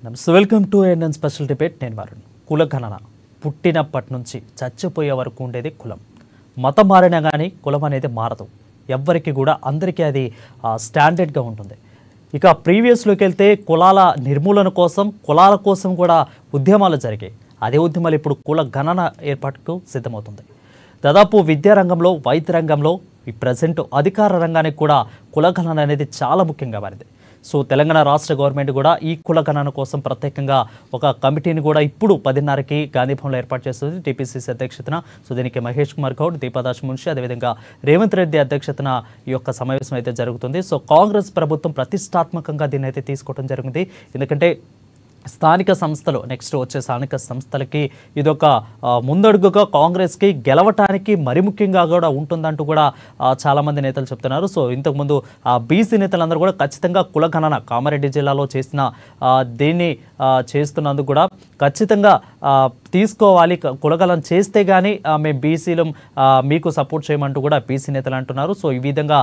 నమస్తే, welcome to NN special debate. నేను వారుణ్. కులగణన పుట్టినప్పటి నుంచి చచ్చిపోయే వరకు ఉండేది కులం. మతం మారినా కానీ కులం అనేది మారదు. ఎవ్వరికి కూడా అందరికీ అది స్టాండర్డ్గా ఉంటుంది. ఇక ప్రీవియస్లోకి వెళ్తే కులాల నిర్మూలన కోసం, కులాల కోసం కూడా ఉద్యమాలు జరిగాయి. అదే ఉద్యమాలు ఇప్పుడు కుల గణన ఏర్పాటుకు సిద్ధమవుతుంది. దాదాపు విద్యారంగంలో, వైద్య రంగంలో, ఈ ప్రజెంట్ అధికార రంగానికి కూడా కులగణన అనేది చాలా ముఖ్యంగా మారింది. సో తెలంగాణ రాష్ట్ర గవర్నమెంట్ కూడా ఈ కులగణన కోసం ప్రత్యేకంగా ఒక కమిటీని కూడా ఇప్పుడు 10:30కి గాంధీభవన్లో ఏర్పాటు చేస్తుంది టీపీసీసీ అధ్యక్షతన. సో దీనికి మహేష్ కుమార్ గౌడ్, దీపాదాస్ మున్షి, అదేవిధంగా రేవంత్ రెడ్డి అధ్యక్షతన ఈ యొక్క సమావేశం అయితే జరుగుతుంది. సో కాంగ్రెస్ ప్రభుత్వం ప్రతిష్టాత్మకంగా దీన్ని అయితే తీసుకోవడం జరిగింది. ఎందుకంటే స్థానిక సంస్థలు, నెక్స్ట్ వచ్చే స్థానిక సంస్థలకి ఇదొక ముందడుగుగా కాంగ్రెస్కి గెలవటానికి మరి ముఖ్యంగా కూడా ఉంటుందంటూ కూడా చాలామంది నేతలు చెప్తున్నారు. సో ఇంతకుముందు బీసీ నేతలందరూ కూడా ఖచ్చితంగా కులగణన కామారెడ్డి జిల్లాలో చేసిన దీన్ని చేస్తున్నందుకు కూడా ఖచ్చితంగా తీసుకోవాలి, కులగణన చేస్తే కానీ మేము బీసీలు మీకు సపోర్ట్ చేయమంటూ కూడా బీసీ నేతలు అంటున్నారు. సో ఈ విధంగా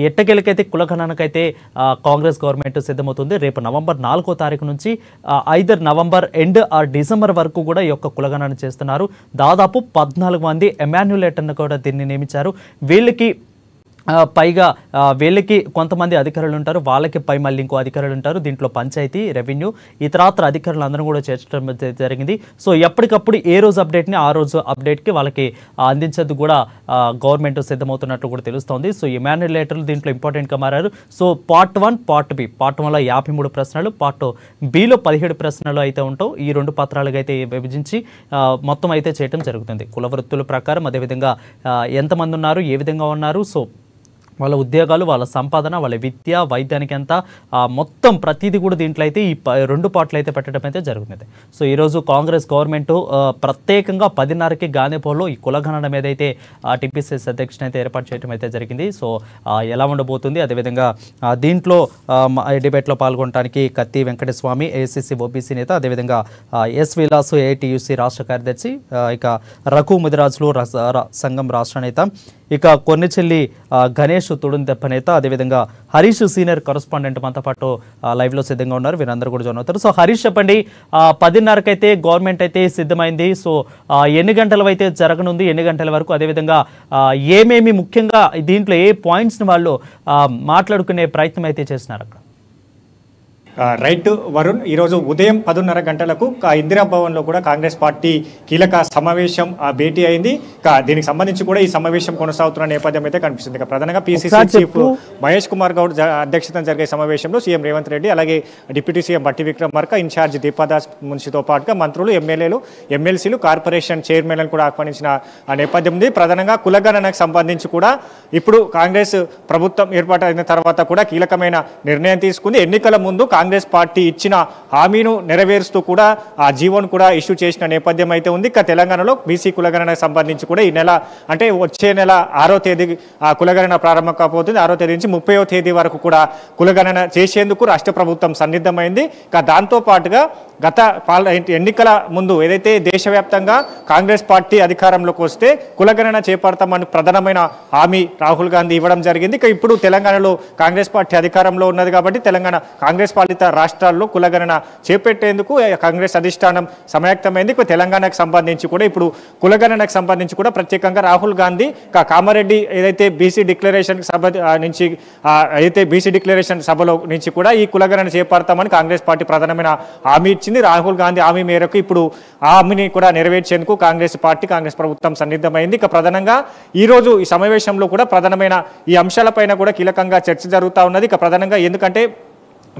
ఎట్టకేలకైతే కులగణనకైతే కాంగ్రెస్ గవర్నమెంట్ సిద్ధమవుతుంది. రేపు నవంబర్ 4వ తారీఖు నుంచి either November end are December వరకు కూడా ఈ యొక్క కులగణన చేస్తున్నారు. దాదాపు 14 మంది ఎమాన్యులేటర్ను కూడా దీన్ని నియమించారు. వీళ్ళకి కొంతమంది అధికారులు ఉంటారు, వాళ్ళకి పై మళ్ళీ ఇంకో అధికారులు ఉంటారు. దీంట్లో పంచాయతీ, రెవెన్యూ, ఇతరాత్ర అధికారులు అందరూ కూడా చేర్చడం జరిగింది. సో ఎప్పటికప్పుడు ఏ రోజు అప్డేట్ని ఆ రోజు అప్డేట్కి వాళ్ళకి అందించేందుకు కూడా గవర్నమెంట్ సిద్ధమవుతున్నట్లు కూడా తెలుస్తోంది. సో ఎమాన్యులేటర్లు దీంట్లో ఇంపార్టెంట్గా మారారు. So part 1, part B. Part 1లో 53 ప్రశ్నలు, పార్ట్ బిలో 17 ప్రశ్నలు అయితే ఉంటావు. ఈ 2 పత్రాలుగా అయితే విభజించి మొత్తం అయితే చేయడం జరుగుతుంది. కుల వృత్తుల ప్రకారం, అదేవిధంగా ఎంతమంది ఉన్నారు, ఏ విధంగా ఉన్నారు, సో వాళ్ళ ఉద్యోగాలు, వాళ్ళ సంపాదన, వాళ్ళ విద్య, వైద్యానికి ఎంత, మొత్తం ప్రతిదీ కూడా దీంట్లో అయితే ఈ 2 పార్ట్లు అయితే పెట్టడం అయితే జరుగుతుంది. సో ఈరోజు కాంగ్రెస్ గవర్నమెంట్ ప్రత్యేకంగా 10:30కి గాంధీభవన్లో ఈ కులగణన మీద అయితే టీపీసీసీ అధ్యక్షుని అయితే ఏర్పాటు చేయడం అయితే జరిగింది. సో ఎలా ఉండబోతుంది, అదేవిధంగా దీంట్లో డిబేట్లో పాల్గొనడానికి కత్తి వెంకటస్వామి, ఏఐసీసీ ఓబీసీ నేత, అదేవిధంగా ఎస్ విలాసు ఏఐటీయూసీ రాష్ట్ర కార్యదర్శి, ఇక రఘు ముదిరాజులు సంఘం రాష్ట్ర నేత, ఇక కొన్నిచెల్లి గణేష్ తుడుందెప్ప నేత, అదేవిధంగా హరీష్ సీనియర్ కరస్పాండెంట్ మనతో పాటు లైవ్లో సిద్ధంగా ఉన్నారు. వీరందరూ కూడా జాయిన్ అవుతారు. సో హరీష్, చెప్పండి, 10:30కి అయితే గవర్నమెంట్ అయితే సిద్ధమైంది. సో ఎన్ని గంటలు అయితే జరగనుంది, ఎన్ని గంటల వరకు, అదేవిధంగా ఏమేమి ముఖ్యంగా దీంట్లో ఏ పాయింట్స్ని వాళ్ళు మాట్లాడుకునే ప్రయత్నం అయితే చేస్తున్నారు అక్కడ? రైట్ వరుణ్, ఈరోజు ఉదయం 10:30 గంటలకు ఇందిరా భవన్లో కూడా కాంగ్రెస్ పార్టీ కీలక సమావేశం భేటీ అయింది. దీనికి సంబంధించి కూడా ఈ సమావేశం కొనసాగుతున్న నేపథ్యం అయితే కనిపిస్తుంది. ప్రధానంగా పీసీసీ చీఫ్ మహేష్ కుమార్ గౌడ్ అధ్యక్షతన జరిగే సమావేశంలో సీఎం రేవంత్ రెడ్డి, అలాగే డిప్యూటీ సీఎం బట్టి విక్రమార్క, ఇన్ఛార్జ్ దీపాదాస్ మున్షితో పాటుగా మంత్రులు, ఎమ్మెల్యేలు, ఎమ్మెల్సీలు, కార్పొరేషన్ చైర్మన్లను కూడా ఆహ్వానించిన నేపథ్యం ఉంది. ప్రధానంగా కులగణనకు సంబంధించి కూడా ఇప్పుడు కాంగ్రెస్ ప్రభుత్వం ఏర్పాటైన తర్వాత కూడా కీలకమైన నిర్ణయం తీసుకుంది. ఎన్నికల ముందు కాంగ్రెస్ పార్టీ ఇచ్చిన హామీను నెరవేరుస్తూ కూడా ఆ జీవోను కూడా ఇష్యూ చేసిన నేపథ్యం అయితే ఉంది. తెలంగాణలో బీసీ కులగణనకు సంబంధించి కూడా ఈ నెల, అంటే వచ్చే నెల 6వ తేదీ కులగణన ప్రారంభం కాబోతుంది. 6వ తేదీ నుంచి 30వ తేదీ వరకు కూడా కులగణన చేసేందుకు రాష్ట్ర ప్రభుత్వం సన్నిద్ధమైంది. దాంతో పాటుగా గత ఎన్నికల ముందు ఏదైతే దేశవ్యాప్తంగా కాంగ్రెస్ పార్టీ అధికారంలోకి వస్తే కులగణన చేపడతామని ప్రధానమైన హామీ రాహుల్ గాంధీ ఇవ్వడం జరిగింది. ఇప్పుడు తెలంగాణలో కాంగ్రెస్ పార్టీ అధికారంలో ఉన్నది కాబట్టి తెలంగాణ కాంగ్రెస్ పాలిత రాష్ట్రాల్లో కులగణన చేపట్టేందుకు కాంగ్రెస్ అధిష్టానం సమాయత్తమైంది. తెలంగాణకు సంబంధించి కూడా ఇప్పుడు కులగణనకు సంబంధించి కూడా ప్రత్యేకంగా రాహుల్ గాంధీ కామారెడ్డి ఏదైతే బీసీ డిక్లరేషన్ సభ నుంచి బీసీ డిక్లరేషన్ సభలో నుంచి కూడా ఈ కులగణన చేపడతామని కాంగ్రెస్ పార్టీ ప్రధానమైన హామీ ఇచ్చింది. రాహుల్ గాంధీ హామీ మేరకు ఇప్పుడు ఆ హామీని కూడా నెరవేర్చేందుకు కాంగ్రెస్ ప్రభుత్వం సన్నిద్ధమైంది. ప్రధానంగా ఈ రోజు ఈ సమావేశంలో కూడా ప్రధానమైన ఈ అంశాలపైన కూడా కీలకంగా చర్చ జరుగుతూ ఉన్నది. ప్రధానంగా ఎందుకంటే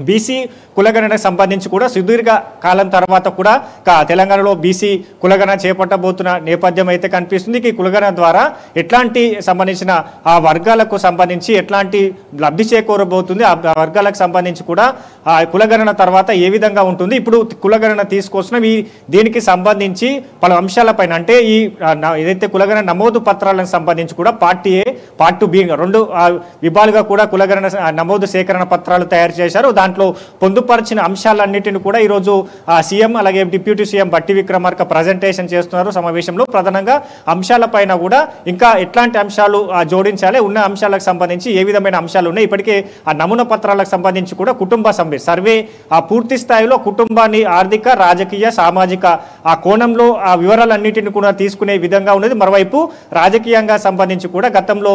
బీసీ కులగణనకు సంబంధించి కూడా సుదీర్ఘ కాలం తర్వాత కూడా తెలంగాణలో బీసీ కులగణన చేపట్టబోతున్న నేపథ్యం అయితే కనిపిస్తుంది. ఈ కులగణన ద్వారా ఎట్లాంటి సంబంధించిన ఆ వర్గాలకు సంబంధించి ఎట్లాంటి లబ్ధి చేకూరబోతుంది, ఆ వర్గాలకు సంబంధించి కూడా ఆ కులగణన తర్వాత ఏ విధంగా ఉంటుంది, ఇప్పుడు కులగణన తీసుకొస్తున్న దీనికి సంబంధించి పలు అంశాలపైన, అంటే ఈ ఏదైతే కులగణన నమోదు పత్రాలకు సంబంధించి కూడా పార్ట్ ఏ, పార్ట్ బి 2 విభాగాలుగా కూడా కులగణన నమోదు సేకరణ పత్రాలు తయారు చేశారు. దాంట్లో పొందుపరిచిన అంశాలన్నిటిని కూడా ఈరోజు సీఎం అలాగే డిప్యూటీ సీఎం బట్టి విక్రమార్క ప్రజెంటేషన్ చేస్తున్నారు సమావేశంలో. ప్రధానంగా అంశాలపైన కూడా ఇంకా ఎట్లాంటి అంశాలు జోడించాలి, ఉన్న అంశాలకు సంబంధించి ఏ విధమైన అంశాలు ఉన్నాయి, ఇప్పటికే ఆ నమూనా పత్రాలకు సంబంధించి కూడా కుటుంబ సర్వే పూర్తి స్థాయిలో కుటుంబాన్ని ఆర్థిక రాజకీయ సామాజిక ఆ కోణంలో ఆ వివరాలన్నింటినీ కూడా తీసుకునే విధంగా ఉన్నది. మరోవైపు రాజకీయంగా సంబంధించి కూడా గతంలో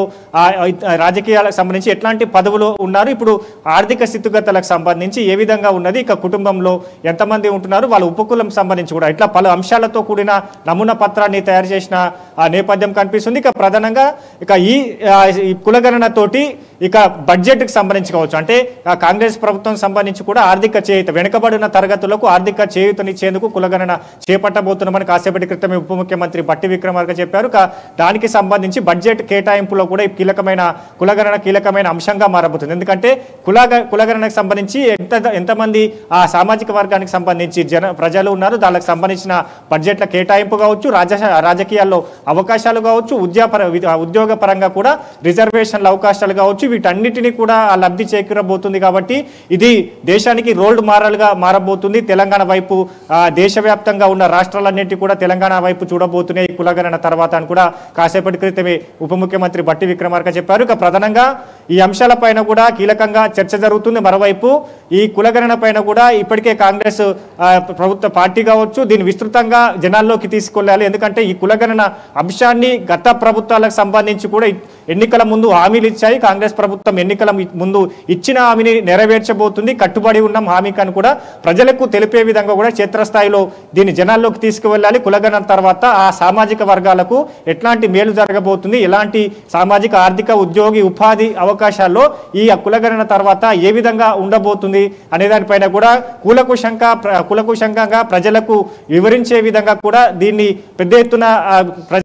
రాజకీయాలకు సంబంధించి ఎట్లాంటి పదవులు ఉన్నారు, ఇప్పుడు ఆర్థిక స్థితిగతులకు సంబంధించి ఏ విధంగా ఉన్నది, ఇక కుటుంబంలో ఎంతమంది ఉంటున్నారు, వాళ్ళ ఉపకులం సంబంధించి కూడా ఇట్లా పలు అంశాలతో కూడిన నమూనా పత్రాన్ని తయారు చేసిన నేపథ్యం కనిపిస్తుంది. ఇక ప్రధానంగా ఇక ఈ కులగణనతోటి ఇక బడ్జెట్కి సంబంధించి కావచ్చు, అంటే కాంగ్రెస్ ప్రభుత్వం సంబంధించి కూడా ఆర్థిక చేయూత వెనుకబడిన తరగతులకు ఆర్థిక చేయూతనిచ్చేందుకు కులగణన చేపట్టబోతున్నామని కాసేపటి క్రితమే ఉప ముఖ్యమంత్రి బట్టి విక్రమార్క చెప్పారు. దానికి సంబంధించి బడ్జెట్ కేటాయింపులో కూడా కీలకమైన కులగణన కీలకమైన అంశంగా మారబోతుంది. ఎందుకంటే కులగణనకు సంబంధించి ఎంతమంది ఆ సామాజిక వర్గానికి సంబంధించి ప్రజలు ఉన్నారు, దానికి సంబంధించిన బడ్జెట్ల కేటాయింపు కావచ్చు, రాజకీయాల్లో అవకాశాలు కావచ్చు, ఉద్యోగ పరంగా కూడా రిజర్వేషన్ల అవకాశాలు కావచ్చు, వీటన్నిటినీ కూడా లబ్ధి చేకూరబోతుంది. కాబట్టి ఇది దేశానికి రోల్డ్ మోడల్గా మారబోతుంది. తెలంగాణ వైపు దేశవ్యాప్తంగా ఉన్న రాష్ట్రాలన్నింటి కూడా తెలంగాణ వైపు చూడబోతున్నాయి కులగణన తర్వాత అని కూడా కాసేపటి క్రితమే ఉప ముఖ్యమంత్రి బట్టి విక్రమార్క చెప్పారు. ఇక ప్రధానంగా ఈ అంశాలపైన కూడా కీలకంగా చర్చ జరుగుతుంది. మరోవైపు ఈ కులగణన పైన కూడా ఇప్పటికే కాంగ్రెస్ ప్రభుత్వ పార్టీ కావచ్చు దీన్ని విస్తృతంగా జనాల్లోకి తీసుకెళ్ళాలి. ఎందుకంటే ఈ కులగణన అంశాన్ని గత ప్రభుత్వాలకు సంబంధించి కూడా ఎన్నికల ముందు హామీలు ఇచ్చాయి. కాంగ్రెస్ ప్రభుత్వం ఎన్నికల ముందు ఇచ్చిన హామీని నెరవేర్చబోతుంది. కట్టుబడి ఉన్న హామీకని కూడా ప్రజలకు తెలిపే విధంగా కూడా క్షేత్రస్థాయిలో దీన్ని జనాల్లోకి తీసుకువెళ్ళాలి. కులగణన తర్వాత ఆ సామాజిక వర్గాలకు ఎట్లాంటి మేలు జరగబోతుంది, ఎలాంటి సామాజిక ఆర్థిక ఉద్యోగి ఉపాధి అవకాశాల్లో ఈ కులగణన తర్వాత ఏ విధంగా ఉండబోతుంది అనే దానిపైన కూడా కూలకుశంగా ప్రజలకు వివరించే విధంగా కూడా దీన్ని పెద్ద ఎత్తున